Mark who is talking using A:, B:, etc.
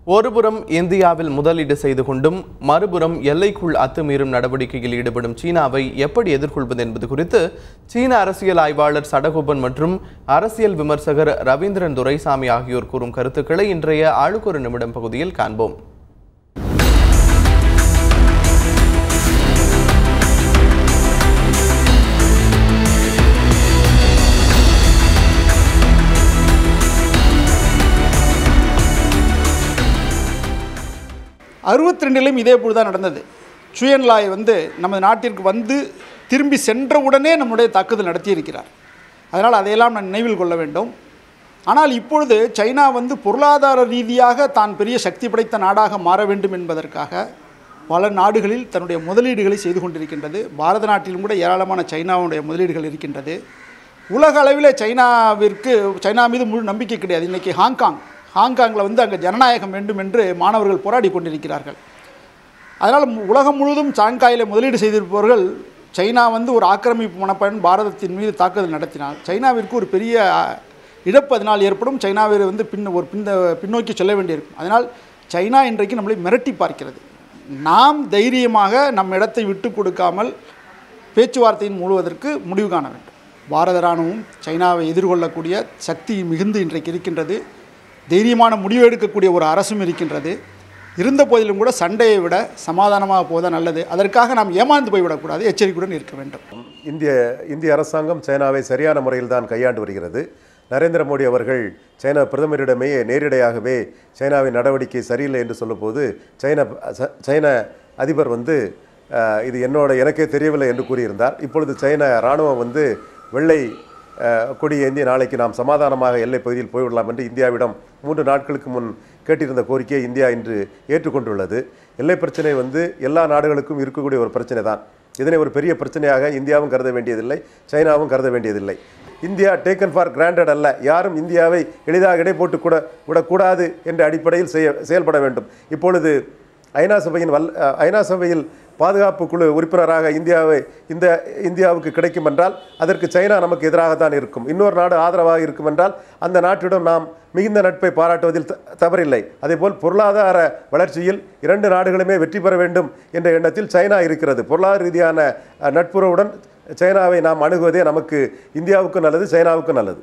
A: ஒருபுறம் இந்தியாவில் முதலீடு செய்து கொண்டும் மறுபுறம் எல்லைக்குள் அத்துமீறும் நடவடிக்கையில் ஈடுபடும் சீனாவை எப்படி எதிர்கொள்வது என்பது குறித்து சீன அரசியல் ஆய்வாளர் சடகோபன் மற்றும் அரசியல் விமர்சகர் ரவீந்திரன் துரைசாமி ஆகியோர் கூறும் கருத்துக்களை இன்றைய ஆளுக்கு ஒரு நிமிடம் பகுதியில் காண்போம்.
B: அறுபத்திரெண்டிலும் இதே போல் தான் நடந்தது. சுயன்லாய் நமது நாட்டிற்கு திரும்பி சென்றவுடனே நம்முடைய தாக்குதல் நடத்தியிருக்கிறார். அதனால் அதையெல்லாம் நான் நினைவில் கொள்ள வேண்டும். ஆனால் இப்பொழுது சைனா பொருளாதார ரீதியாக தான் பெரிய சக்தி படைத்த நாடாக மாற வேண்டும் என்பதற்காக பல நாடுகளில் தன்னுடைய முதலீடுகளை செய்து கொண்டிருக்கின்றது. பாரத நாட்டிலும் கூட ஏராளமான சைனாவுடைய முதலீடுகள் இருக்கின்றது. உலக அளவில் சைனா மீது முழு நம்பிக்கை கிடையாது. இன்றைக்கி ஹாங்காங்கில் அங்கே ஜனநாயகம் வேண்டும் என்று மாணவர்கள் போராடி கொண்டிருக்கிறார்கள். அதனால் உலகம் முழுவதும் ஷாங்காயில் முதலீடு செய்திருப்பவர்கள் சைனா ஒரு ஆக்கிரமிப்பு மனப்பயன் பாரதத்தின் மீது தாக்குதல் நடத்தினால் சைனாவிற்கு ஒரு பெரிய இழப்பு அதனால் ஏற்படும். சைனாவை பின்னோக்கி செல்ல வேண்டியிருக்கும். அதனால் சைனா இன்றைக்கு நம்மளை மிரட்டி பார்க்கிறது. நாம் தைரியமாக நம் இடத்தை விட்டு கொடுக்காமல் பேச்சுவார்த்தையின் மூடுவதற்கு முடிவு காண வேண்டும். பாரத இராணுவம் சைனாவை எதிர்கொள்ளக்கூடிய சக்தி மிகுந்து இன்றைக்கு இருக்கின்றது. தைரியமான முடிவு எடுக்கக்கூடிய ஒரு அரசும் இருக்கின்றது. இருந்த போதிலும் கூட சண்டையை விட சமாதானமாக போவதான் நல்லது. அதற்காக நாம் ஏமாந்து போய்விடக்கூடாது, எச்சரிக்கையுடன் இருக்க வேண்டும்.
C: இந்திய அரசாங்கம் சைனாவை சரியான முறையில் தான் கையாண்டு வருகிறது. நரேந்திர மோடி அவர்கள் சைனா பிரதமரிடமே நேரிடையாகவே சைனாவின் நடவடிக்கை சரியில்லை என்று சொல்லும்போது சைன அதிபர் இது எனக்கே தெரியவில்லை என்று கூறியிருந்தார். இப்பொழுது சைன இராணுவம் வெள்ளை கொடி ஏந்தி நாளைக்கு நாம் சமாதானமாக எல்லை பகுதியில் போய்விடலாம் என்று இந்தியாவிடம் 3 நாட்களுக்கு முன் கேட்டிருந்த கோரிக்கையை இந்தியா இன்று ஏற்றுக்கொண்டுள்ளது. எல்லை பிரச்சனை எல்லா நாடுகளுக்கும் இருக்கக்கூடிய ஒரு பிரச்சனை தான். இதனை ஒரு பெரிய பிரச்சனையாக இந்தியாவும் கருத வேண்டியதில்லை, சைனாவும் கருத வேண்டியதில்லை. இந்தியா டேக்கன் ஃபார் கிராண்டட் அல்ல. யாரும் இந்தியாவை எளிதாக இடை போட்டு விடக்கூடாது என்ற அடிப்படையில் செயல்பட வேண்டும். இப்பொழுது ஐநா சபையில் பாதுகாப்பு குழு உறுப்பினராக இந்தியாவுக்கு கிடைக்கும் என்றால் அதற்கு சைனா நமக்கு எதிராகத்தான் இருக்கும். இன்னொரு நாடு ஆதரவாக இருக்கும் என்றால் அந்த நாட்டிடம் நாம் மிகுந்த நட்பை பாராட்டுவதில் தவறில்லை. அதேபோல் பொருளாதார வளர்ச்சியில் 2 நாடுகளுமே வெற்றி பெற வேண்டும் என்ற எண்ணத்தில் சைனா இருக்கிறது. பொருளாதார ரீதியான நட்புறவுடன் சைனாவை நாம் அணுகுவதே நமக்கு இந்தியாவுக்கும் நல்லது, சைனாவுக்கும் நல்லது.